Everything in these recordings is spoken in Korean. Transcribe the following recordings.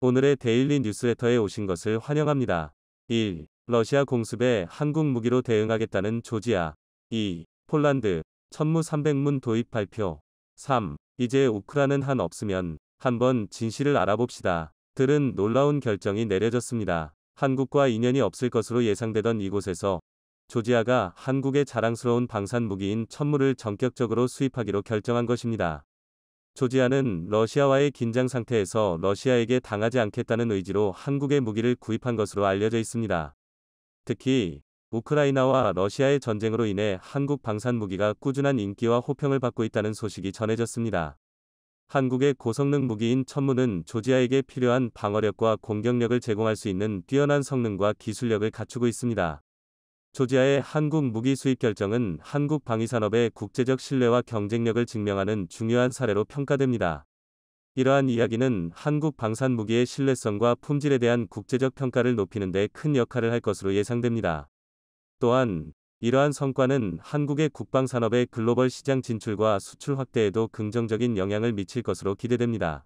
오늘의 데일리 뉴스레터에 오신 것을 환영합니다. 1. 러시아 공습에 한국 무기로 대응하겠다는 조지아. 2. 폴란드 천무 300문 도입 발표. 3. 이제 우크라는 한 없으면 한번 진실을 알아봅시다. 들은 놀라운 결정이 내려졌습니다. 한국과 인연이 없을 것으로 예상되던 이곳에서 조지아가 한국의 자랑스러운 방산 무기인 천무를 전격적으로 수입하기로 결정한 것입니다. 조지아는 러시아와의 긴장 상태에서 러시아에게 당하지 않겠다는 의지로 한국의 무기를 구입한 것으로 알려져 있습니다. 특히 우크라이나와 러시아의 전쟁으로 인해 한국 방산 무기가 꾸준한 인기와 호평을 받고 있다는 소식이 전해졌습니다. 한국의 고성능 무기인 천무는 조지아에게 필요한 방어력과 공격력을 제공할 수 있는 뛰어난 성능과 기술력을 갖추고 있습니다. 조지아의 한국 무기 수입 결정은 한국 방위산업의 국제적 신뢰와 경쟁력을 증명하는 중요한 사례로 평가됩니다. 이러한 이야기는 한국 방산 무기의 신뢰성과 품질에 대한 국제적 평가를 높이는 데 큰 역할을 할 것으로 예상됩니다. 또한 이러한 성과는 한국의 국방산업의 글로벌 시장 진출과 수출 확대에도 긍정적인 영향을 미칠 것으로 기대됩니다.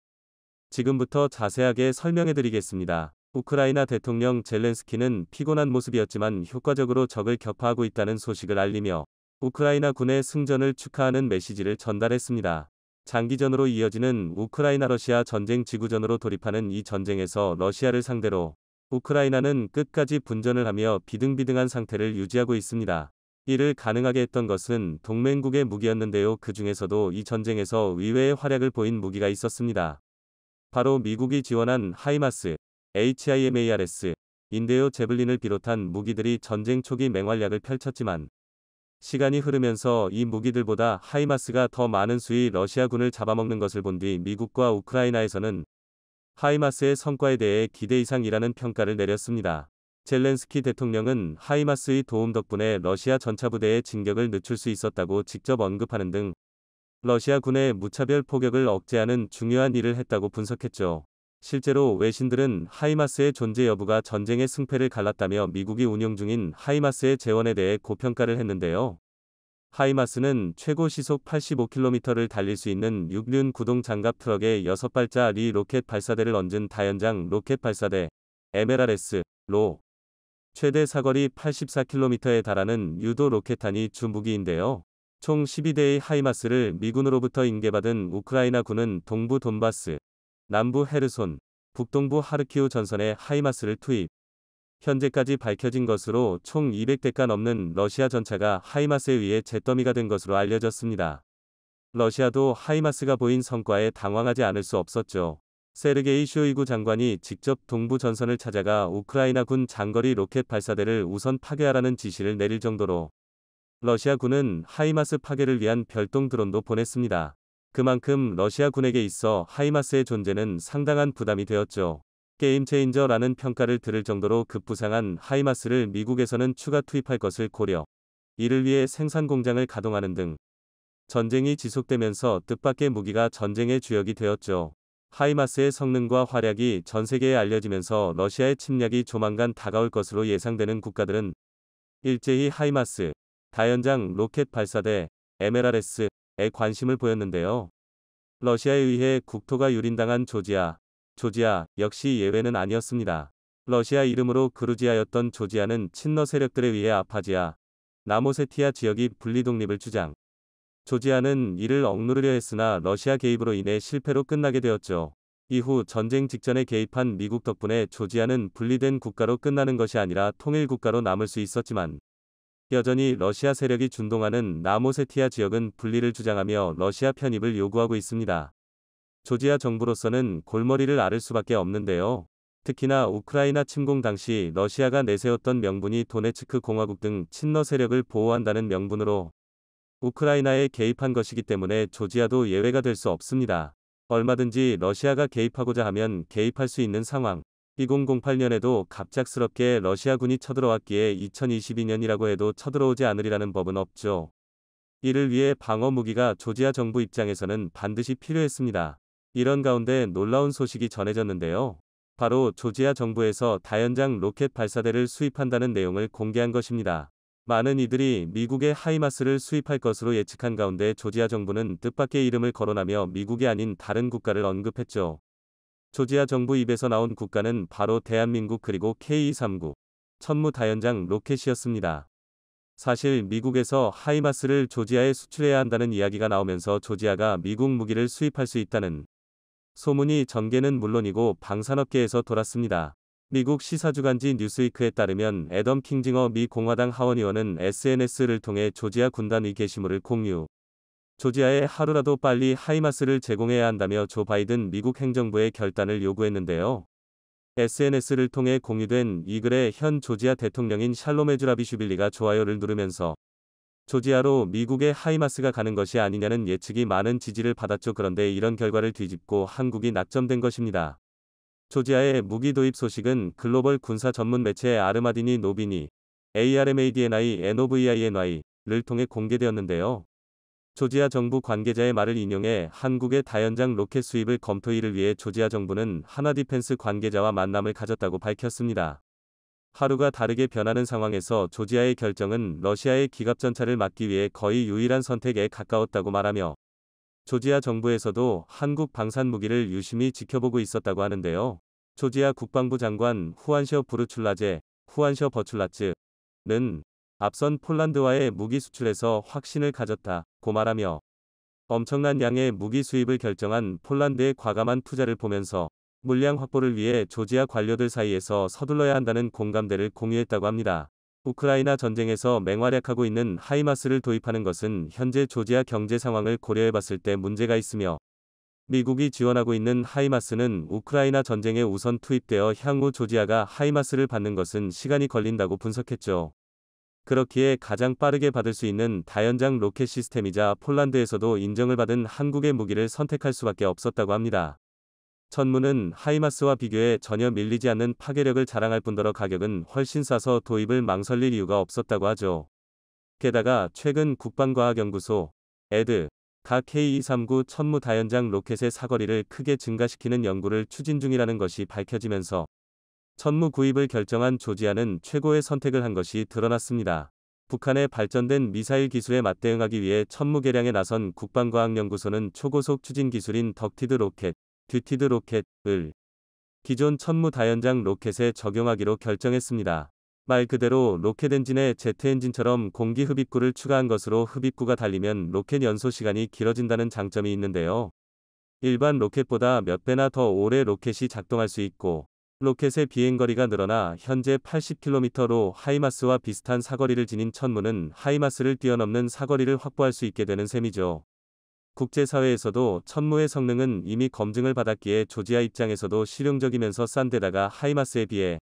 지금부터 자세하게 설명해드리겠습니다. 우크라이나 대통령 젤렌스키는 피곤한 모습이었지만 효과적으로 적을 격파하고 있다는 소식을 알리며 우크라이나 군의 승전을 축하하는 메시지를 전달했습니다. 장기전으로 이어지는 우크라이나 러시아 전쟁 지구전으로 돌입하는 이 전쟁에서 러시아를 상대로 우크라이나는 끝까지 분전을 하며 비등비등한 상태를 유지하고 있습니다. 이를 가능하게 했던 것은 동맹국의 무기였는데요. 그 중에서도 이 전쟁에서 의외의 활약을 보인 무기가 있었습니다. 바로 미국이 지원한 하이마스, HIMARS, 인데요. 제블린을 비롯한 무기들이 전쟁 초기 맹활약을 펼쳤지만 시간이 흐르면서 이 무기들보다 하이마스가 더 많은 수의 러시아군을 잡아먹는 것을 본 뒤 미국과 우크라이나에서는 하이마스의 성과에 대해 기대 이상이라는 평가를 내렸습니다. 젤렌스키 대통령은 하이마스의 도움 덕분에 러시아 전차부대의 진격을 늦출 수 있었다고 직접 언급하는 등 러시아 군의 무차별 포격을 억제하는 중요한 일을 했다고 분석했죠. 실제로 외신들은 하이마스의 존재 여부가 전쟁의 승패를 갈랐다며 미국이 운용 중인 하이마스의 재원에 대해 고평가를 했는데요. 하이마스는 최고 시속 85km를 달릴 수 있는 6륜 구동 장갑 트럭에 6발짜리 로켓 발사대를 얹은 다연장 로켓 발사대 MLRS로 최대 사거리 84km에 달하는 유도 로켓탄이 주 무기인데요. 총 12대의 하이마스를 미군으로부터 인계받은 우크라이나 군은 동부 돈바스, 남부 헤르손, 북동부 하르키우 전선에 하이마스를 투입. 현재까지 밝혀진 것으로 총 200대가 넘는 러시아 전차가 하이마스에 의해 잿더미가 된 것으로 알려졌습니다. 러시아도 하이마스가 보인 성과에 당황하지 않을 수 없었죠. 세르게이 쇼이구 장관이 직접 동부 전선을 찾아가 우크라이나 군 장거리 로켓 발사대를 우선 파괴하라는 지시를 내릴 정도로 러시아 군은 하이마스 파괴를 위한 별동 드론도 보냈습니다. 그만큼 러시아 군에게 있어 하이마스의 존재는 상당한 부담이 되었죠. 게임체인저라는 평가를 들을 정도로 급부상한 하이마스를 미국에서는 추가 투입할 것을 고려. 이를 위해 생산 공장을 가동하는 등 전쟁이 지속되면서 뜻밖의 무기가 전쟁의 주역이 되었죠. 하이마스의 성능과 활약이 전 세계에 알려지면서 러시아의 침략이 조만간 다가올 것으로 예상되는 국가들은 일제히 하이마스, 다연장 로켓 발사대, MLRS에 관심을 보였는데요. 러시아에 의해 국토가 유린당한 조지아 역시 예외는 아니었습니다. 러시아 이름으로 그루지아였던 조지아는 친러 세력들에 의해 아파지아, 나모세티아 지역이 분리 독립을 주장. 조지아는 이를 억누르려 했으나 러시아 개입으로 인해 실패로 끝나게 되었죠. 이후 전쟁 직전에 개입한 미국 덕분에 조지아는 분리된 국가로 끝나는 것이 아니라 통일 국가로 남을 수 있었지만 여전히 러시아 세력이 준동하는 나모세티아 지역은 분리를 주장하며 러시아 편입을 요구하고 있습니다. 조지아 정부로서는 골머리를 앓을 수밖에 없는데요. 특히나 우크라이나 침공 당시 러시아가 내세웠던 명분이 도네츠크 공화국 등 친러 세력을 보호한다는 명분으로 우크라이나에 개입한 것이기 때문에 조지아도 예외가 될 수 없습니다. 얼마든지 러시아가 개입하고자 하면 개입할 수 있는 상황. 2008년에도 갑작스럽게 러시아군이 쳐들어왔기에 2022년이라고 해도 쳐들어오지 않으리라는 법은 없죠. 이를 위해 방어 무기가 조지아 정부 입장에서는 반드시 필요했습니다. 이런 가운데 놀라운 소식이 전해졌는데요. 바로 조지아 정부에서 다연장 로켓 발사대를 수입한다는 내용을 공개한 것입니다. 많은 이들이 미국의 하이마스를 수입할 것으로 예측한 가운데 조지아 정부는 뜻밖의 이름을 거론하며 미국이 아닌 다른 국가를 언급했죠. 조지아 정부 입에서 나온 국가는 바로 대한민국 그리고 K239 천무 다연장 로켓이었습니다. 사실 미국에서 하이마스를 조지아에 수출해야 한다는 이야기가 나오면서 조지아가 미국 무기를 수입할 수 있다는 소문이 전개는 물론이고 방산업계에서 돌았습니다. 미국 시사주간지 뉴스위크에 따르면 애덤 킹징어 미 공화당 하원의원은 SNS를 통해 조지아 군단의 게시물을 공유. 조지아에 하루라도 빨리 하이마스를 제공해야 한다며 조 바이든 미국 행정부의 결단을 요구했는데요. SNS를 통해 공유된 이 글에 현 조지아 대통령인 샬롬 주라비슈빌리가 좋아요를 누르면서 조지아로 미국의 하이마스가 가는 것이 아니냐는 예측이 많은 지지를 받았죠. 그런데 이런 결과를 뒤집고 한국이 낙점된 것입니다. 조지아의 무기 도입 소식은 글로벌 군사 전문 매체 아르마디니 노비니 ARMADNI NOVINY를 통해 공개되었는데요. 조지아 정부 관계자의 말을 인용해 한국의 다연장 로켓 수입을 검토일을 위해 조지아 정부는 하나디펜스 관계자와 만남을 가졌다고 밝혔습니다. 하루가 다르게 변하는 상황에서 조지아의 결정은 러시아의 기갑전차를 막기 위해 거의 유일한 선택에 가까웠다고 말하며 조지아 정부에서도 한국 방산 무기를 유심히 지켜보고 있었다고 하는데요. 조지아 국방부 장관 후안셔 버출라츠는 앞선 폴란드와의 무기 수출에서 확신을 가졌다고 말하며 엄청난 양의 무기 수입을 결정한 폴란드의 과감한 투자를 보면서 물량 확보를 위해 조지아 관료들 사이에서 서둘러야 한다는 공감대를 공유했다고 합니다. 우크라이나 전쟁에서 맹활약하고 있는 하이마스를 도입하는 것은 현재 조지아 경제 상황을 고려해봤을 때 문제가 있으며 미국이 지원하고 있는 하이마스는 우크라이나 전쟁에 우선 투입되어 향후 조지아가 하이마스를 받는 것은 시간이 걸린다고 분석했죠. 그렇기에 가장 빠르게 받을 수 있는 다연장 로켓 시스템이자 폴란드에서도 인정을 받은 한국의 무기를 선택할 수밖에 없었다고 합니다. 천무는 하이마스와 비교해 전혀 밀리지 않는 파괴력을 자랑할 뿐더러 가격은 훨씬 싸서 도입을 망설일 이유가 없었다고 하죠. 게다가 최근 국방과학연구소 가 K239 천무 다연장 로켓의 사거리를 크게 증가시키는 연구를 추진 중이라는 것이 밝혀지면서 천무 구입을 결정한 조지아는 최고의 선택을 한 것이 드러났습니다. 북한의 발전된 미사일 기술에 맞대응하기 위해 천무 개량에 나선 국방과학연구소는 초고속 추진 기술인 듀티드 로켓을 기존 천무 다연장 로켓에 적용하기로 결정했습니다. 말 그대로 로켓 엔진에 제트 엔진처럼 공기 흡입구를 추가한 것으로 흡입구가 달리면 로켓 연소 시간이 길어진다는 장점이 있는데요. 일반 로켓보다 몇 배나 더 오래 로켓이 작동할 수 있고 로켓의 비행거리가 늘어나 현재 80km로 하이마스와 비슷한 사거리를 지닌 천무는 하이마스를 뛰어넘는 사거리를 확보할 수 있게 되는 셈이죠. 국제사회에서도 천무의 성능은 이미 검증을 받았기에 조지아 입장에서도 실용적이면서 싼 데다가 하이마스에 비해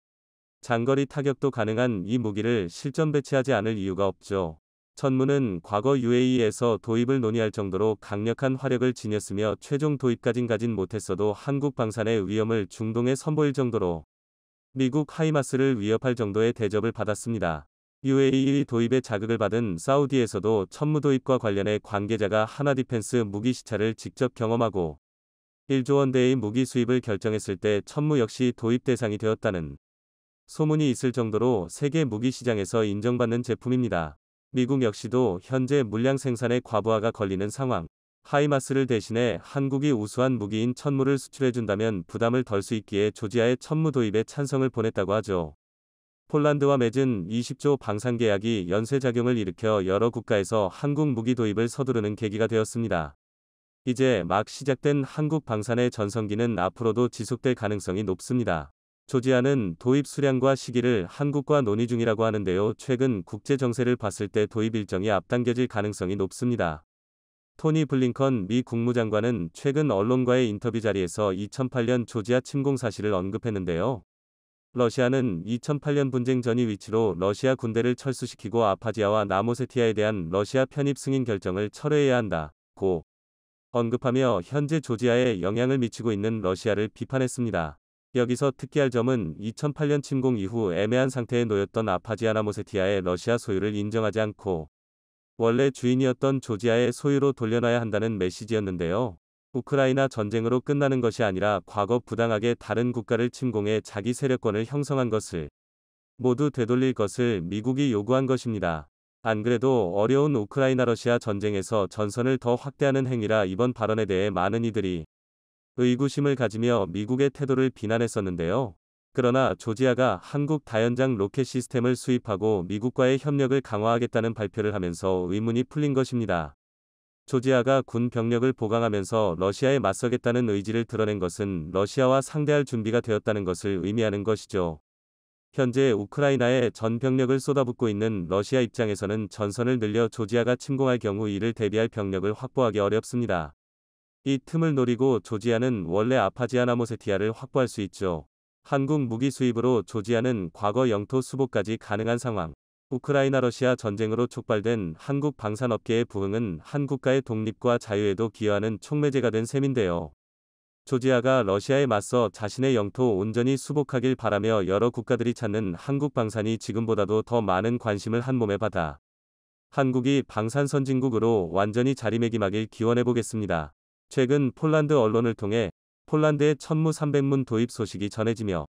장거리 타격도 가능한 이 무기를 실전 배치하지 않을 이유가 없죠. 천무는 과거 UAE에서 도입을 논의할 정도로 강력한 화력을 지녔으며 최종 도입까진 가진 못했어도 한국 방산의 위험을 중동에 선보일 정도로 미국 하이마스를 위협할 정도의 대접을 받았습니다. UAE 도입의 자극을 받은 사우디에서도 천무 도입과 관련해 관계자가 하나디펜스 무기 시찰을 직접 경험하고 1조 원대의 무기 수입을 결정했을 때 천무 역시 도입 대상이 되었다는 소문이 있을 정도로 세계 무기 시장에서 인정받는 제품입니다. 미국 역시도 현재 물량 생산에 과부하가 걸리는 상황. 하이마스를 대신해 한국이 우수한 무기인 천무를 수출해준다면 부담을 덜 수 있기에 조지아의 천무 도입에 찬성을 보냈다고 하죠. 폴란드와 맺은 20조 방산 계약이 연쇄작용을 일으켜 여러 국가에서 한국 무기 도입을 서두르는 계기가 되었습니다. 이제 막 시작된 한국 방산의 전성기는 앞으로도 지속될 가능성이 높습니다. 조지아는 도입 수량과 시기를 한국과 논의 중이라고 하는데요. 최근 국제 정세를 봤을 때 도입 일정이 앞당겨질 가능성이 높습니다. 토니 블링컨 미 국무장관은 최근 언론과의 인터뷰 자리에서 2008년 조지아 침공 사실을 언급했는데요. 러시아는 2008년 분쟁 전이 위치로 러시아 군대를 철수시키고 아파지아와 나모세티아에 대한 러시아 편입 승인 결정을 철회해야 한다고 언급하며 현재 조지아에 영향을 미치고 있는 러시아를 비판했습니다. 여기서 특기할 점은 2008년 침공 이후 애매한 상태에 놓였던 아파지아 나모세티아의 러시아 소유를 인정하지 않고 원래 주인이었던 조지아의 소유로 돌려놔야 한다는 메시지였는데요. 우크라이나 전쟁으로 끝나는 것이 아니라 과거 부당하게 다른 국가를 침공해 자기 세력권을 형성한 것을 모두 되돌릴 것을 미국이 요구한 것입니다. 안 그래도 어려운 우크라이나 러시아 전쟁에서 전선을 더 확대하는 행위라 이번 발언에 대해 많은 이들이 의구심을 가지며 미국의 태도를 비난했었는데요. 그러나 조지아가 한국 다연장 로켓 시스템을 수입하고 미국과의 협력을 강화하겠다는 발표를 하면서 의문이 풀린 것입니다. 조지아가 군 병력을 보강하면서 러시아에 맞서겠다는 의지를 드러낸 것은 러시아와 상대할 준비가 되었다는 것을 의미하는 것이죠. 현재 우크라이나에 전 병력을 쏟아붓고 있는 러시아 입장에서는 전선을 늘려 조지아가 침공할 경우 이를 대비할 병력을 확보하기 어렵습니다. 이 틈을 노리고 조지아는 원래 아파지아나 모세티아를 확보할 수 있죠. 한국 무기 수입으로 조지아는 과거 영토 수복까지 가능한 상황. 우크라이나 러시아 전쟁으로 촉발된 한국 방산업계의 부흥은 한국가의 독립과 자유에도 기여하는 촉매제가 된 셈인데요. 조지아가 러시아에 맞서 자신의 영토 온전히 수복하길 바라며 여러 국가들이 찾는 한국 방산이 지금보다도 더 많은 관심을 한몸에 받아 한국이 방산 선진국으로 완전히 자리매김하길 기원해보겠습니다. 최근 폴란드 언론을 통해 폴란드의 천무 300문 도입 소식이 전해지며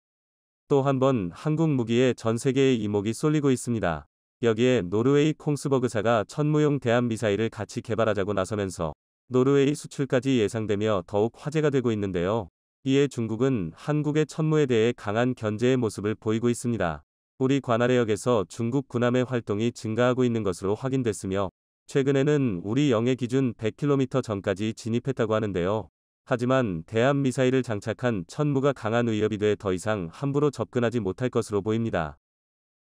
또 한 번 한국 무기에 전 세계의 이목이 쏠리고 있습니다. 여기에 노르웨이 콩스버그사가 천무용 대함미사일을 같이 개발하자고 나서면서 노르웨이 수출까지 예상되며 더욱 화제가 되고 있는데요. 이에 중국은 한국의 천무에 대해 강한 견제의 모습을 보이고 있습니다. 우리 관할해역에서 중국 군함의 활동이 증가하고 있는 것으로 확인됐으며 최근에는 우리 영해 기준 100km 전까지 진입했다고 하는데요. 하지만 대함미사일을 장착한 천무가 강한 위협이 돼 더 이상 함부로 접근하지 못할 것으로 보입니다.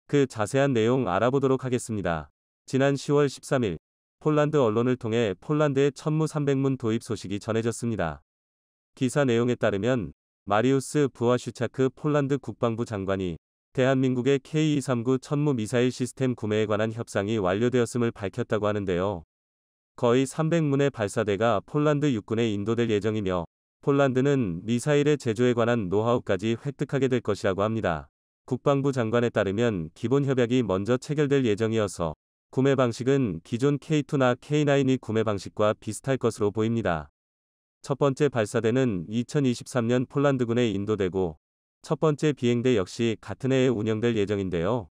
그 자세한 내용 알아보도록 하겠습니다. 지난 10월 13일 폴란드 언론을 통해 폴란드의 천무 300문 도입 소식이 전해졌습니다. 기사 내용에 따르면 마리우스 부아슈차크 폴란드 국방부 장관이 대한민국의 K239 천무 미사일 시스템 구매에 관한 협상이 완료되었음을 밝혔다고 하는데요. 거의 300문의 발사대가 폴란드 육군에 인도될 예정이며 폴란드는 미사일의 제조에 관한 노하우까지 획득하게 될 것이라고 합니다. 국방부 장관에 따르면 기본 협약이 먼저 체결될 예정이어서 구매 방식은 기존 K2나 K9의 구매 방식과 비슷할 것으로 보입니다. 첫 번째 발사대는 2023년 폴란드군에 인도되고 첫 번째 비행대 역시 같은 해에 운영될 예정인데요.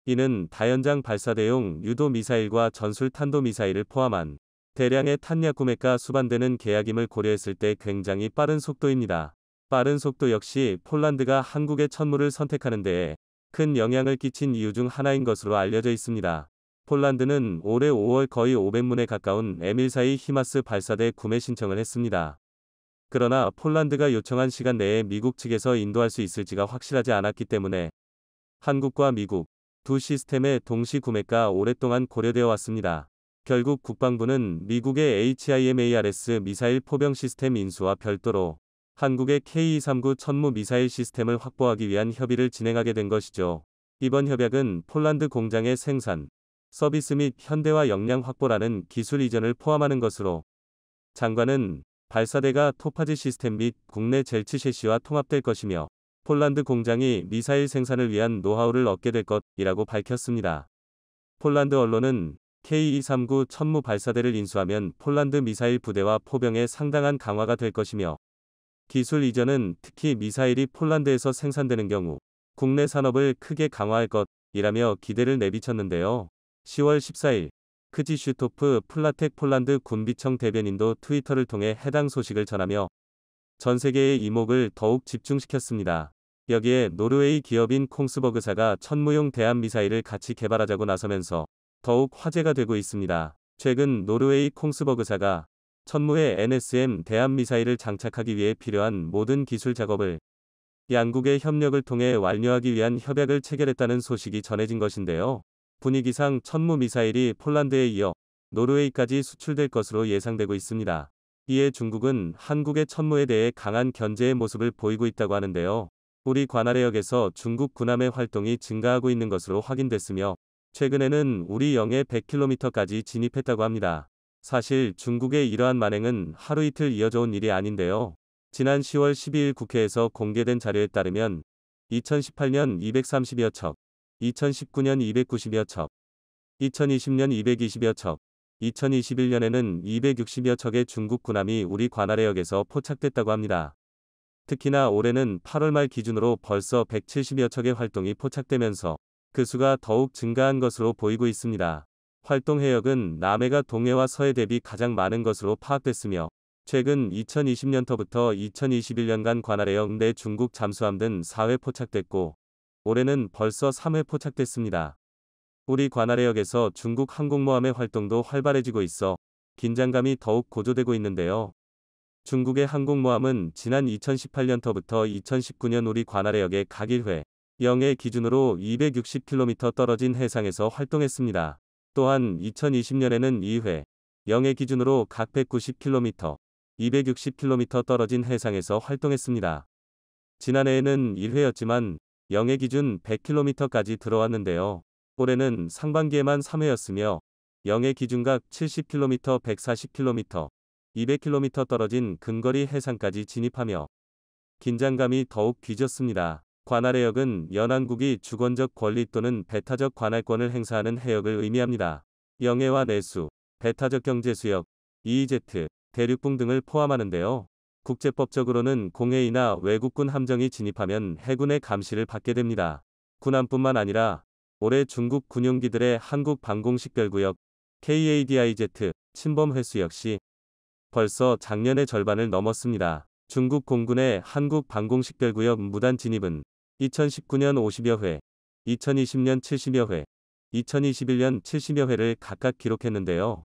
이는 다연장 발사대용 유도 미사일과 전술 탄도 미사일을 포함한 대량의 탄약 구매가 수반되는 계약임을 고려했을 때 굉장히 빠른 속도입니다. 빠른 속도 역시 폴란드가 한국의 천무를 선택하는 데에 큰 영향을 끼친 이유 중 하나인 것으로 알려져 있습니다. 폴란드는 올해 5월 거의 500문에 가까운 M142 히마스 발사대 구매 신청을 했습니다. 그러나 폴란드가 요청한 시간 내에 미국 측에서 인도할 수 있을지가 확실하지 않았기 때문에 한국과 미국 두 시스템의 동시 구매가 오랫동안 고려되어 왔습니다. 결국 국방부는 미국의 HIMARS 미사일 포병 시스템 인수와 별도로 한국의 K239 천무 미사일 시스템을 확보하기 위한 협의를 진행하게 된 것이죠. 이번 협약은 폴란드 공장의 생산, 서비스 및 현대화 역량 확보라는 기술 이전을 포함하는 것으로 장관은 발사대가 토파즈 시스템 및 국내 젤츠 셰시와 통합될 것이며 폴란드 공장이 미사일 생산을 위한 노하우를 얻게 될 것이라고 밝혔습니다. 폴란드 언론은 K239 천무 발사대를 인수하면 폴란드 미사일 부대와 포병에 상당한 강화가 될 것이며 기술 이전은 특히 미사일이 폴란드에서 생산되는 경우 국내 산업을 크게 강화할 것이라며 기대를 내비쳤는데요. 10월 14일 크지슈토프 플라텍 폴란드 군비청 대변인도 트위터를 통해 해당 소식을 전하며 전 세계의 이목을 더욱 집중시켰습니다. 여기에 노르웨이 기업인 콩스버그사가 천무용 대함미사일을 같이 개발하자고 나서면서 더욱 화제가 되고 있습니다. 최근 노르웨이 콩스버그사가 천무의 NSM 대함미사일을 장착하기 위해 필요한 모든 기술 작업을 양국의 협력을 통해 완료하기 위한 협약을 체결했다는 소식이 전해진 것인데요. 분위기상 천무 미사일이 폴란드에 이어 노르웨이까지 수출될 것으로 예상되고 있습니다. 이에 중국은 한국의 천무에 대해 강한 견제의 모습을 보이고 있다고 하는데요. 우리 관할해역에서 중국 군함의 활동이 증가하고 있는 것으로 확인됐으며 최근에는 우리 영해 100km까지 진입했다고 합니다. 사실 중국의 이러한 만행은 하루 이틀 이어져 온 일이 아닌데요. 지난 10월 12일 국회에서 공개된 자료에 따르면 2018년 230여 척, 2019년 290여 척, 2020년 220여 척, 2021년에는 260여 척의 중국 군함이 우리 관할해역에서 포착됐다고 합니다. 특히나 올해는 8월 말 기준으로 벌써 170여 척의 활동이 포착되면서 그 수가 더욱 증가한 것으로 보이고 있습니다. 활동 해역은 남해가 동해와 서해 대비 가장 많은 것으로 파악됐으며 최근 2020년부터 2021년간 관할해역 내 중국 잠수함 등 4회 포착됐고, 올해는 벌써 3회 포착됐습니다. 우리 관할해역에서 중국 항공모함의 활동도 활발해지고 있어 긴장감이 더욱 고조되고 있는데요. 중국의 항공모함은 지난 2018년부터 2019년 우리 관할해역의 각 1회, 0의 기준으로 260km 떨어진 해상에서 활동했습니다. 또한 2020년에는 2회, 0의 기준으로 각 190km, 260km 떨어진 해상에서 활동했습니다. 지난해에는 1회였지만 0의 기준 100km까지 들어왔는데요. 올해는 상반기에만 3회였으며 0의 기준각 70km, 140km, 200km 떨어진 근거리 해상까지 진입하며 긴장감이 더욱 뒤졌습니다. 관할해역은 연안국이 주권적 권리 또는 배타적 관할권을 행사하는 해역을 의미합니다. 영해와 내수, 배타적 경제수역, EEZ, 대륙붕 등을 포함하는데요. 국제법적으로는 공해이나 외국군 함정이 진입하면 해군의 감시를 받게 됩니다. 군함뿐만 아니라 올해 중국 군용기들의 한국 방공식별구역 KADIZ 침범 횟수 역시 벌써 작년의 절반을 넘었습니다. 중국 공군의 한국 방공식별구역 무단 진입은 2019년 50여 회, 2020년 70여 회, 2021년 70여 회를 각각 기록했는데요.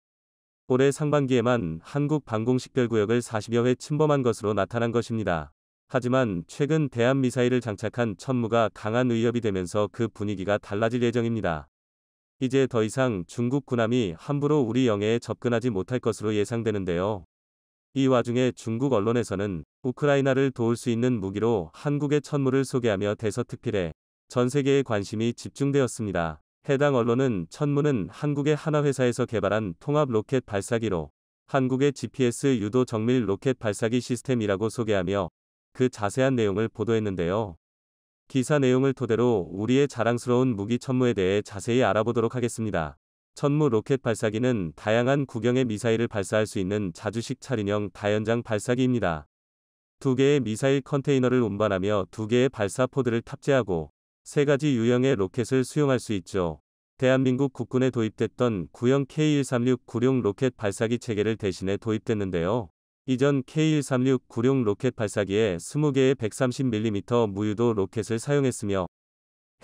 올해 상반기에만 한국 방공식별구역을 40여 회 침범한 것으로 나타난 것입니다. 하지만 최근 대한미사일을 장착한 천무가 강한 위협이 되면서 그 분위기가 달라질 예정입니다. 이제 더 이상 중국 군함이 함부로 우리 영해에 접근하지 못할 것으로 예상되는데요. 이 와중에 중국 언론에서는 우크라이나를 도울 수 있는 무기로 한국의 천무를 소개하며 대서특필에 전 세계의 관심이 집중되었습니다. 해당 언론은 천무는 한국의 하나회사에서 개발한 통합 로켓 발사기로 한국의 GPS 유도 정밀 로켓 발사기 시스템이라고 소개하며 그 자세한 내용을 보도했는데요. 기사 내용을 토대로 우리의 자랑스러운 무기 천무에 대해 자세히 알아보도록 하겠습니다. 천무 로켓 발사기는 다양한 구경의 미사일을 발사할 수 있는 자주식 차륜형 다연장 발사기입니다. 2개의 미사일 컨테이너를 운반하며 2개의 발사 포드를 탑재하고 3가지 유형의 로켓을 수용할 수 있죠. 대한민국 국군에 도입됐던 구형 K136 구룡 로켓 발사기 체계를 대신해 도입됐는데요. 이전 K136 구룡 로켓 발사기에 20개의 130mm 무유도 로켓을 사용했으며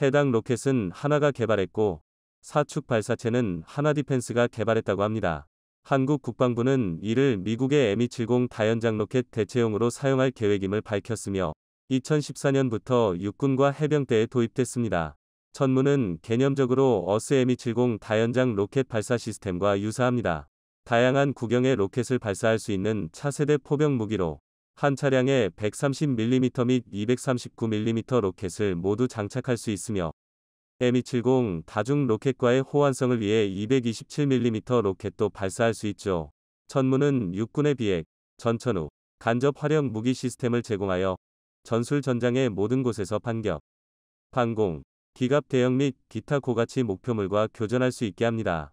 해당 로켓은 하나가 개발했고 사축 발사체는 하나디펜스가 개발했다고 합니다. 한국 국방부는 이를 미국의 M270 다연장 로켓 대체용으로 사용할 계획임을 밝혔으며 2014년부터 육군과 해병대에 도입됐습니다. 천무는 개념적으로 어스 M270 다연장 로켓 발사 시스템과 유사합니다. 다양한 구경의 로켓을 발사할 수 있는 차세대 포병 무기로 한 차량에 130mm 및 239mm 로켓을 모두 장착할 수 있으며 M270 다중 로켓과의 호환성을 위해 227mm 로켓도 발사할 수 있죠. 천무는 육군의 비핵, 전천후, 간접 활용 무기 시스템을 제공하여 전술 전장의 모든 곳에서 반격, 반공, 기갑 대형 및 기타 고가치 목표물과 교전할 수 있게 합니다.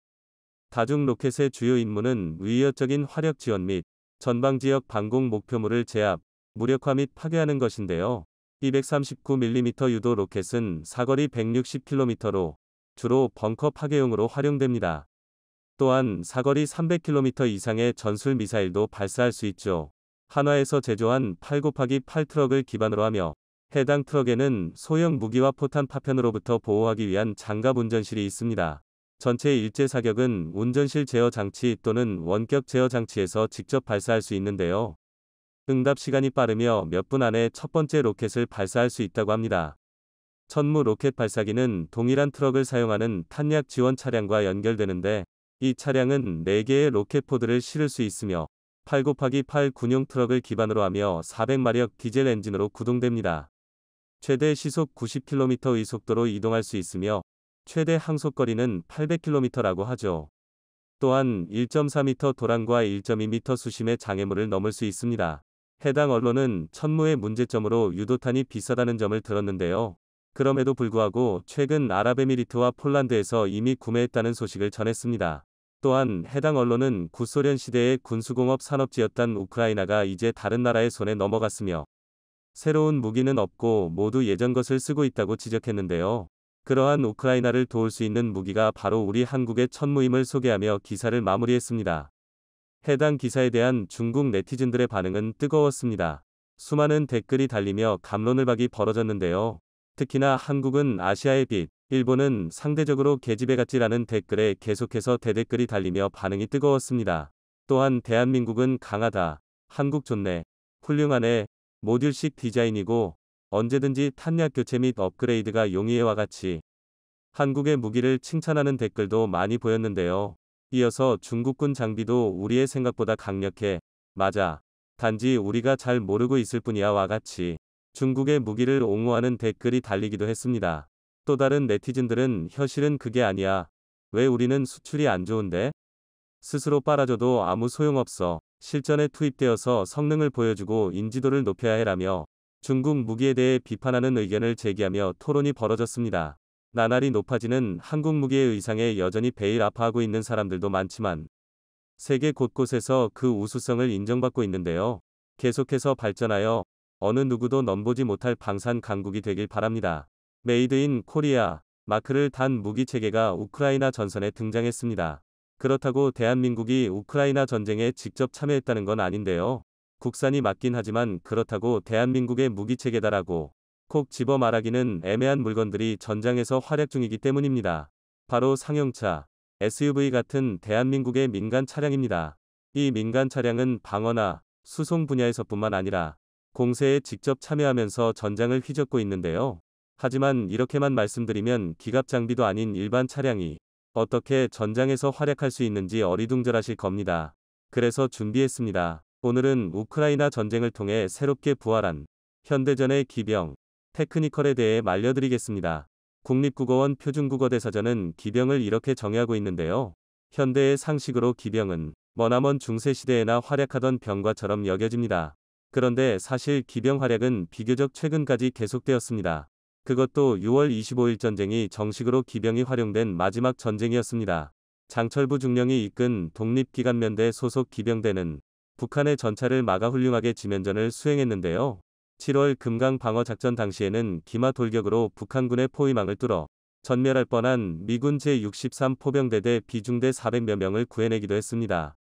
다중 로켓의 주요 임무는 위협적인 화력 지원 및 전방지역 반공 목표물을 제압, 무력화 및 파괴하는 것인데요. 239mm 유도 로켓은 사거리 160km로 주로 벙커 파괴용으로 활용됩니다. 또한 사거리 300km 이상의 전술 미사일도 발사할 수 있죠. 한화에서 제조한 8x8 트럭을 기반으로 하며 해당 트럭에는 소형 무기와 포탄 파편으로부터 보호하기 위한 장갑 운전실이 있습니다. 전체 일제 사격은 운전실 제어 장치 또는 원격 제어 장치에서 직접 발사할 수 있는데요. 응답 시간이 빠르며 몇 분 안에 첫 번째 로켓을 발사할 수 있다고 합니다. 천무 로켓 발사기는 동일한 트럭을 사용하는 탄약 지원 차량과 연결되는데 이 차량은 4개의 로켓 포드를 실을 수 있으며 8x8 군용 트럭을 기반으로 하며 400마력 디젤 엔진으로 구동됩니다. 최대 시속 90km의 속도로 이동할 수 있으며 최대 항속거리는 800km라고 하죠. 또한 1.4m 도랑과 1.2m 수심의 장애물을 넘을 수 있습니다. 해당 언론은 천무의 문제점으로 유도탄이 비싸다는 점을 들었는데요. 그럼에도 불구하고 최근 아랍에미리트와 폴란드에서 이미 구매했다는 소식을 전했습니다. 또한 해당 언론은 구소련 시대의 군수공업 산업지였던 우크라이나가 이제 다른 나라의 손에 넘어갔으며 새로운 무기는 없고 모두 예전 것을 쓰고 있다고 지적했는데요. 그러한 우크라이나를 도울 수 있는 무기가 바로 우리 한국의 천무임을 소개하며 기사를 마무리했습니다. 해당 기사에 대한 중국 네티즌들의 반응은 뜨거웠습니다. 수많은 댓글이 달리며 갑론을박이 벌어졌는데요. 특히나 한국은 아시아의 빛, 일본은 상대적으로 계집애 같지라는 댓글에 계속해서 대댓글이 달리며 반응이 뜨거웠습니다. 또한 대한민국은 강하다, 한국 좋네, 훌륭하네, 모듈식 디자인이고 언제든지 탄약 교체 및 업그레이드가 용이해와 같이 한국의 무기를 칭찬하는 댓글도 많이 보였는데요. 이어서 중국군 장비도 우리의 생각보다 강력해. 맞아. 단지 우리가 잘 모르고 있을 뿐이야와 같이 중국의 무기를 옹호하는 댓글이 달리기도 했습니다. 또 다른 네티즌들은 현실은 그게 아니야. 왜 우리는 수출이 안 좋은데? 스스로 빨아줘도 아무 소용없어. 실전에 투입되어서 성능을 보여주고 인지도를 높여야 해라며 중국 무기에 대해 비판하는 의견을 제기하며 토론이 벌어졌습니다. 나날이 높아지는 한국 무기의 의상에 여전히 베일 아파하고 있는 사람들도 많지만 세계 곳곳에서 그 우수성을 인정받고 있는데요. 계속해서 발전하여 어느 누구도 넘보지 못할 방산 강국이 되길 바랍니다. 메이드 인 코리아 마크를 단 무기 체계가 우크라이나 전선에 등장했습니다. 그렇다고 대한민국이 우크라이나 전쟁에 직접 참여했다는 건 아닌데요. 국산이 맞긴 하지만 그렇다고 대한민국의 무기 체계다라고 콕 집어 말하기는 애매한 물건들이 전장에서 활약 중이기 때문입니다. 바로 상용차, SUV 같은 대한민국의 민간 차량입니다. 이 민간 차량은 방어나 수송 분야에서뿐만 아니라 공세에 직접 참여하면서 전장을 휘젓고 있는데요. 하지만 이렇게만 말씀드리면 기갑 장비도 아닌 일반 차량이 어떻게 전장에서 활약할 수 있는지 어리둥절하실 겁니다. 그래서 준비했습니다. 오늘은 우크라이나 전쟁을 통해 새롭게 부활한 현대전의 기병, 테크니컬에 대해 알려드리겠습니다. 국립국어원 표준국어대사전은 기병을 이렇게 정의하고 있는데요. 현대의 상식으로 기병은 머나먼 중세시대에나 활약하던 병과처럼 여겨집니다. 그런데 사실 기병 활약은 비교적 최근까지 계속되었습니다. 그것도 6월 25일 전쟁이 정식으로 기병이 활용된 마지막 전쟁이었습니다. 장철부 중령이 이끈 독립기관면대 소속 기병대는 북한의 전차를 막아 훌륭하게 지면전을 수행했는데요. 7월 금강 방어 작전 당시에는 기마 돌격으로 북한군의 포위망을 뚫어 전멸할 뻔한 미군 제63 포병대대 비중대 400여 명을 구해내기도 했습니다.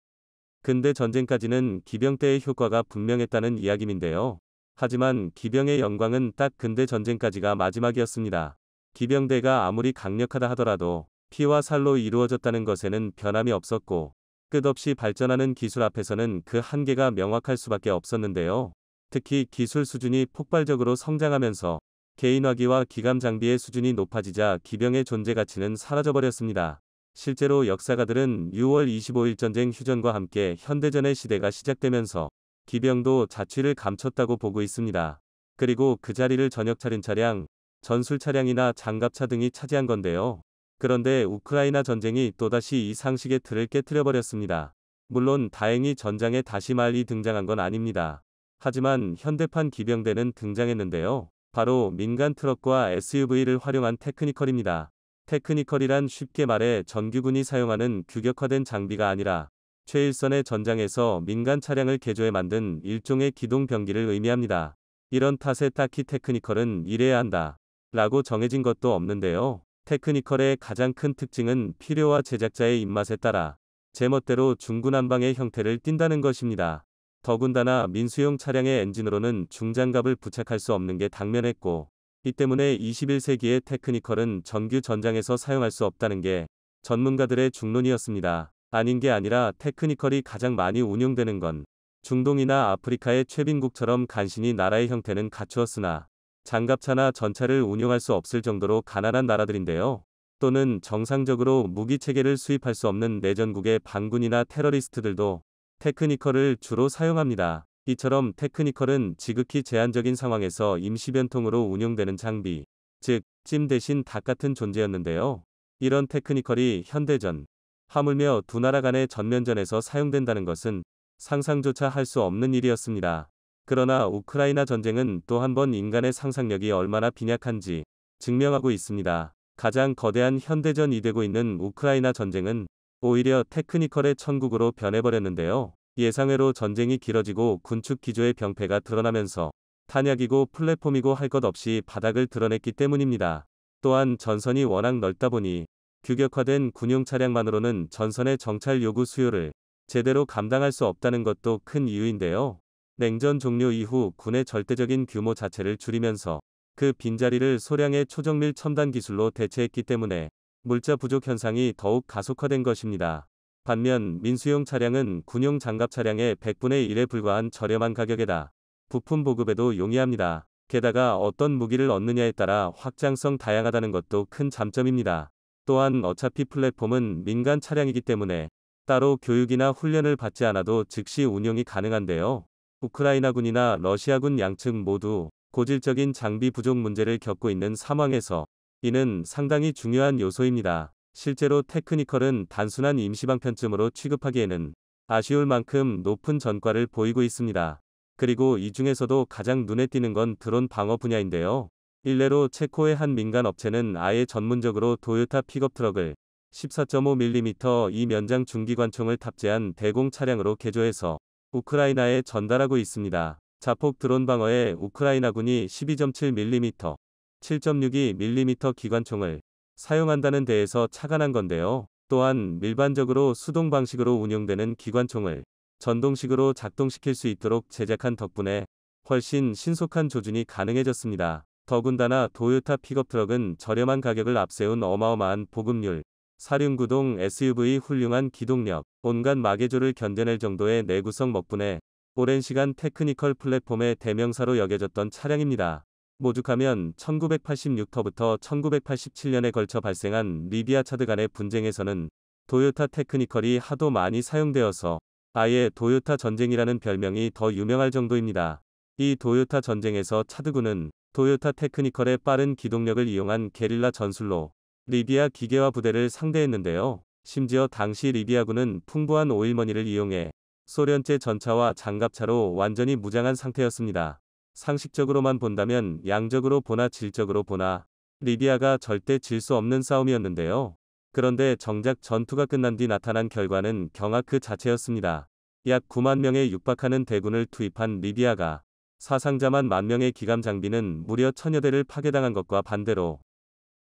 근대 전쟁까지는 기병대의 효과가 분명했다는 이야기인데요. 하지만 기병의 영광은 딱 근대 전쟁까지가 마지막이었습니다. 기병대가 아무리 강력하다 하더라도 피와 살로 이루어졌다는 것에는 변함이 없었고 끝없이 발전하는 기술 앞에서는 그 한계가 명확할 수밖에 없었는데요. 특히 기술 수준이 폭발적으로 성장하면서 개인화기와 기감 장비의 수준이 높아지자 기병의 존재 가치는 사라져버렸습니다. 실제로 역사가들은 6월 25일 전쟁 휴전과 함께 현대전의 시대가 시작되면서 기병도 자취를 감췄다고 보고 있습니다. 그리고 그 자리를 저녁 차린 차량, 전술 차량이나 장갑차 등이 차지한 건데요. 그런데 우크라이나 전쟁이 또다시 이 상식의 틀을 깨트려버렸습니다. 물론 다행히 전장에 다시 말이 등장한 건 아닙니다. 하지만 현대판 기병대는 등장했는데요. 바로 민간 트럭과 SUV를 활용한 테크니컬입니다. 테크니컬이란 쉽게 말해 정규군이 사용하는 규격화된 장비가 아니라 최일선의 전장에서 민간 차량을 개조해 만든 일종의 기동병기를 의미합니다. 이런 탓에 딱히 테크니컬은 이래야 한다 라고 정해진 것도 없는데요. 테크니컬의 가장 큰 특징은 필요와 제작자의 입맛에 따라 제멋대로 중구난방의 형태를 띈다는 것입니다. 더군다나 민수용 차량의 엔진으로는 중장갑을 부착할 수 없는 게 당면했고 이 때문에 21세기의 테크니컬은 정규 전장에서 사용할 수 없다는 게 전문가들의 중론이었습니다. 아닌 게 아니라 테크니컬이 가장 많이 운용되는 건 중동이나 아프리카의 최빈국처럼 간신히 나라의 형태는 갖추었으나 장갑차나 전차를 운용할 수 없을 정도로 가난한 나라들인데요. 또는 정상적으로 무기체계를 수입할 수 없는 내전국의 반군이나 테러리스트들도 테크니컬을 주로 사용합니다. 이처럼 테크니컬은 지극히 제한적인 상황에서 임시변통으로 운용되는 장비, 즉 찜 대신 닭 같은 존재였는데요. 이런 테크니컬이 현대전, 하물며 두 나라 간의 전면전에서 사용된다는 것은 상상조차 할 수 없는 일이었습니다. 그러나 우크라이나 전쟁은 또 한 번 인간의 상상력이 얼마나 빈약한지 증명하고 있습니다. 가장 거대한 현대전이 되고 있는 우크라이나 전쟁은 오히려 테크니컬의 천국으로 변해버렸는데요. 예상외로 전쟁이 길어지고 군축 기조의 병폐가 드러나면서 탄약이고 플랫폼이고 할 것 없이 바닥을 드러냈기 때문입니다. 또한 전선이 워낙 넓다 보니 규격화된 군용 차량만으로는 전선의 정찰 요구 수요를 제대로 감당할 수 없다는 것도 큰 이유인데요. 냉전 종료 이후 군의 절대적인 규모 자체를 줄이면서 그 빈자리를 소량의 초정밀 첨단 기술로 대체했기 때문에 물자 부족 현상이 더욱 가속화된 것입니다. 반면 민수용 차량은 군용 장갑 차량의 100분의 1에 불과한 저렴한 가격에다 부품 보급에도 용이합니다. 게다가 어떤 무기를 얻느냐에 따라 확장성 다양하다는 것도 큰 장점입니다. 또한 어차피 플랫폼은 민간 차량이기 때문에 따로 교육이나 훈련을 받지 않아도 즉시 운용이 가능한데요. 우크라이나군이나 러시아군 양측 모두 고질적인 장비 부족 문제를 겪고 있는 상황에서 이는 상당히 중요한 요소입니다. 실제로 테크니컬은 단순한 임시방편쯤으로 취급하기에는 아쉬울 만큼 높은 전과를 보이고 있습니다. 그리고 이 중에서도 가장 눈에 띄는 건 드론 방어 분야인데요. 일례로 체코의 한 민간 업체는 아예 전문적으로 도요타 픽업 트럭을 14.5mm 이 면장 중기관총을 탑재한 대공 차량으로 개조해서 우크라이나에 전달하고 있습니다. 자폭 드론 방어에 우크라이나군이 12.7mm, 7.62mm 기관총을 사용한다는 데에서 착안한 건데요. 또한 일반적으로 수동 방식으로 운용되는 기관총을 전동식으로 작동시킬 수 있도록 제작한 덕분에 훨씬 신속한 조준이 가능해졌습니다. 더군다나 도요타 픽업 트럭은 저렴한 가격을 앞세운 어마어마한 보급률, 사륜구동 SUV 훌륭한 기동력, 온갖 마개조를 견뎌낼 정도의 내구성 덕분에 오랜 시간 테크니컬 플랫폼의 대명사로 여겨졌던 차량입니다. 오죽하면 1986터부터 1987년에 걸쳐 발생한 리비아 차드 간의 분쟁에서는 도요타 테크니컬이 하도 많이 사용되어서 아예 도요타 전쟁이라는 별명이 더 유명할 정도입니다. 이 도요타 전쟁에서 차드군은 도요타 테크니컬의 빠른 기동력을 이용한 게릴라 전술로 리비아 기계화 부대를 상대했는데요. 심지어 당시 리비아군은 풍부한 오일머니를 이용해 소련제 전차와 장갑차로 완전히 무장한 상태였습니다. 상식적으로만 본다면 양적으로 보나 질적으로 보나 리비아가 절대 질 수 없는 싸움이었는데요. 그런데 정작 전투가 끝난 뒤 나타난 결과는 경악 그 자체였습니다. 약 9만 명에 육박하는 대군을 투입한 리비아가 사상자만 10,000명의 기갑 장비는 무려 1000여 대를 파괴당한 것과 반대로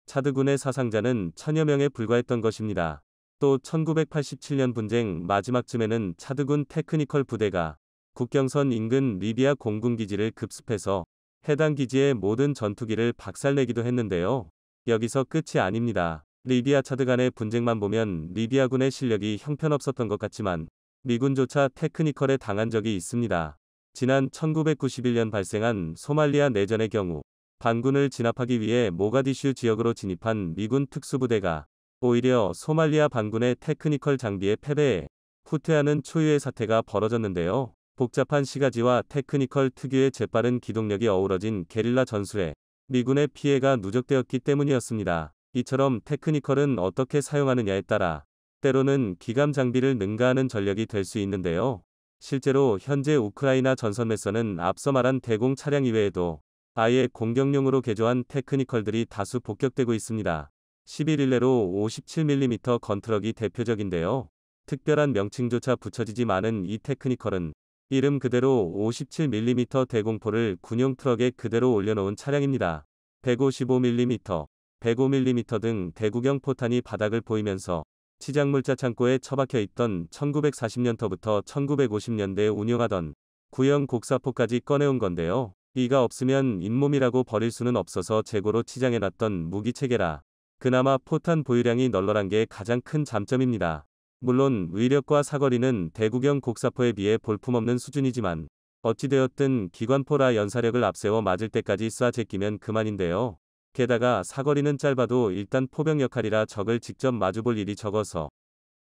차드군의 사상자는 1000여 명에 불과했던 것입니다. 또 1987년 분쟁 마지막쯤에는 차드군 테크니컬 부대가 국경선 인근 리비아 공군기지를 급습해서 해당 기지의 모든 전투기를 박살내기도 했는데요. 여기서 끝이 아닙니다. 리비아 차드 간의 분쟁만 보면 리비아군의 실력이 형편없었던 것 같지만 미군조차 테크니컬에 당한 적이 있습니다. 지난 1991년 발생한 소말리아 내전의 경우 반군을 진압하기 위해 모가디슈 지역으로 진입한 미군 특수부대가 오히려 소말리아 반군의 테크니컬 장비에 패배해 후퇴하는 초유의 사태가 벌어졌는데요. 복잡한 시가지와 테크니컬 특유의 재빠른 기동력이 어우러진 게릴라 전술에 미군의 피해가 누적되었기 때문이었습니다. 이처럼 테크니컬은 어떻게 사용하느냐에 따라 때로는 기감 장비를 능가하는 전력이 될 수 있는데요. 실제로 현재 우크라이나 전선에서는 앞서 말한 대공 차량 이외에도 아예 공격용으로 개조한 테크니컬들이 다수 복격되고 있습니다. 11일내로 57mm 건트럭이 대표적인데요. 특별한 명칭조차 붙여지지 않은 이 테크니컬은 이름 그대로 57mm 대공포를 군용 트럭에 그대로 올려놓은 차량입니다. 155mm, 105mm 등 대구경 포탄이 바닥을 보이면서 치장물자 창고에 처박혀 있던 1940년부터 1950년대에 운용하던 구형 곡사포까지 꺼내온 건데요. 이가 없으면 잇몸이라고 버릴 수는 없어서 재고로 치장해놨던 무기체계라 그나마 포탄 보유량이 널널한 게 가장 큰 장점입니다. 물론 위력과 사거리는 대구경 곡사포에 비해 볼품없는 수준이지만 어찌되었든 기관포라 연사력을 앞세워 맞을 때까지 쏴 제끼면 그만인데요. 게다가 사거리는 짧아도 일단 포병 역할이라 적을 직접 마주볼 일이 적어서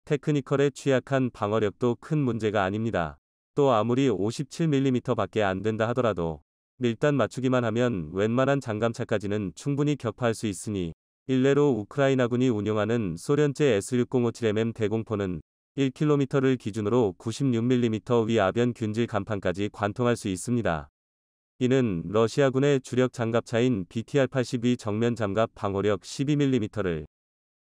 테크니컬에 취약한 방어력도 큰 문제가 아닙니다. 또 아무리 57mm 밖에 안 된다 하더라도 밀단 맞추기만 하면 웬만한 장감차까지는 충분히 격파할 수 있으니 일례로 우크라이나군이 운용하는 소련제 S6057mm 대공포는 1km를 기준으로 96mm 위 아변 균질 간판까지 관통할 수 있습니다. 이는 러시아군의 주력 장갑차인 BTR-82 정면 장갑 방호력 12mm를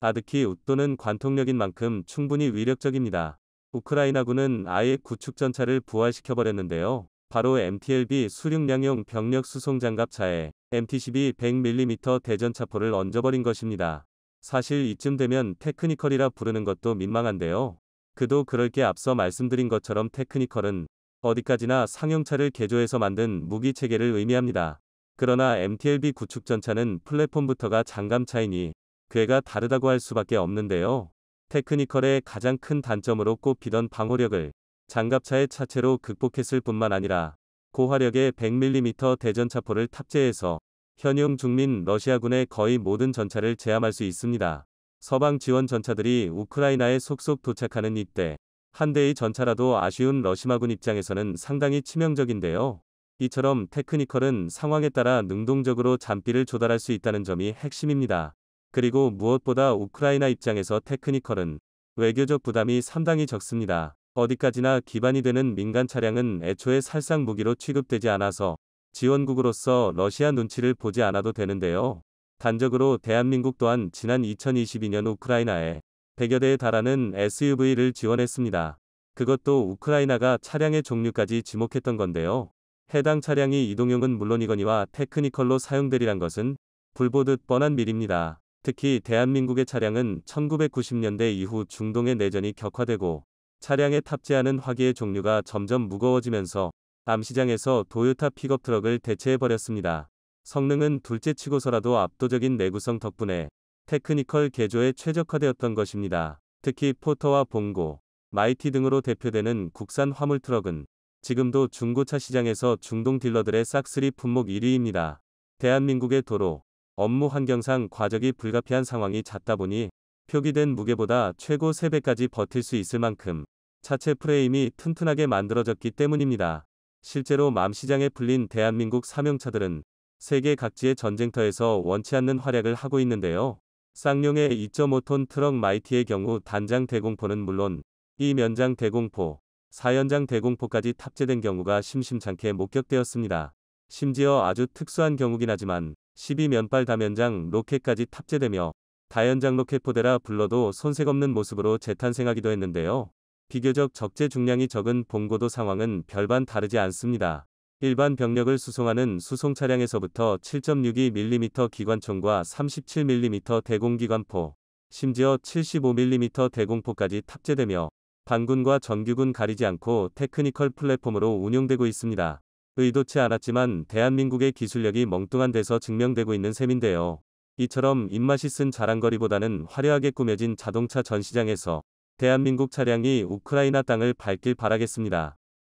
아득히 웃도는 관통력인 만큼 충분히 위력적입니다. 우크라이나군은 아예 구축전차를 부활시켜버렸는데요. 바로 MTLB 수륙량용 병력 수송 장갑차에 MT-12 100mm 대전차포를 얹어버린 것입니다. 사실 이쯤 되면 테크니컬이라 부르는 것도 민망한데요. 그도 그럴 게 앞서 말씀드린 것처럼 테크니컬은 어디까지나 상용차를 개조해서 만든 무기 체계를 의미합니다. 그러나 MTLB 구축 전차는 플랫폼부터가 장감 차이니 궤가 다르다고 할 수밖에 없는데요. 테크니컬의 가장 큰 단점으로 꼽히던 방호력을 장갑차의 차체로 극복했을 뿐만 아니라 고화력의 100mm 대전차포를 탑재해서 현용 중민 러시아군의 거의 모든 전차를 제압할 수 있습니다. 서방 지원 전차들이 우크라이나에 속속 도착하는 이때 한 대의 전차라도 아쉬운 러시아군 입장에서는 상당히 치명적인데요. 이처럼 테크니컬은 상황에 따라 능동적으로 잔비를 조달할 수 있다는 점이 핵심입니다. 그리고 무엇보다 우크라이나 입장에서 테크니컬은 외교적 부담이 상당히 적습니다. 어디까지나 기반이 되는 민간 차량은 애초에 살상 무기로 취급되지 않아서 지원국으로서 러시아 눈치를 보지 않아도 되는데요. 단적으로 대한민국 또한 지난 2022년 우크라이나에 100여 대에 달하는 SUV를 지원했습니다. 그것도 우크라이나가 차량의 종류까지 지목했던 건데요. 해당 차량이 이동용은 물론이거니와 테크니컬로 사용되리란 것은 불보듯 뻔한 일입니다. 특히 대한민국의 차량은 1990년대 이후 중동의 내전이 격화되고 차량에 탑재하는 화기의 종류가 점점 무거워지면서 암시장에서 도요타 픽업 트럭을 대체해버렸습니다. 성능은 둘째치고서라도 압도적인 내구성 덕분에 테크니컬 개조에 최적화되었던 것입니다. 특히 포터와 봉고, 마이티 등으로 대표되는 국산 화물 트럭은 지금도 중고차 시장에서 중동 딜러들의 싹쓸이 품목 1위입니다. 대한민국의 도로, 업무 환경상 과적이 불가피한 상황이 잦다 보니 표기된 무게보다 최고 3배까지 버틸 수 있을 만큼 차체 프레임이 튼튼하게 만들어졌기 때문입니다. 실제로 맘시장에 풀린 대한민국 사명차들은 세계 각지의 전쟁터에서 원치 않는 활약을 하고 있는데요. 쌍용의 2.5톤 트럭 마이티의 경우 단장 대공포는 물론 이면장 대공포, 4연장 대공포까지 탑재된 경우가 심심찮게 목격되었습니다. 심지어 아주 특수한 경우긴 하지만 12면발 다면장 로켓까지 탑재되며 다연장 로켓 포대라 불러도 손색 없는 모습으로 재탄생하기도 했는데요. 비교적 적재 중량이 적은 봉고도 상황은 별반 다르지 않습니다. 일반 병력을 수송하는 수송 차량에서부터 7.62mm 기관총과 37mm 대공기관포, 심지어 75mm 대공포까지 탑재되며 반군과 정규군 가리지 않고 테크니컬 플랫폼으로 운용되고 있습니다. 의도치 않았지만 대한민국의 기술력이 멍뚱한 데서 증명되고 있는 셈인데요. 이처럼 입맛이 쓴 자랑거리보다는 화려하게 꾸며진 자동차 전시장에서 대한민국 차량이 우크라이나 땅을 밟길 바라겠습니다.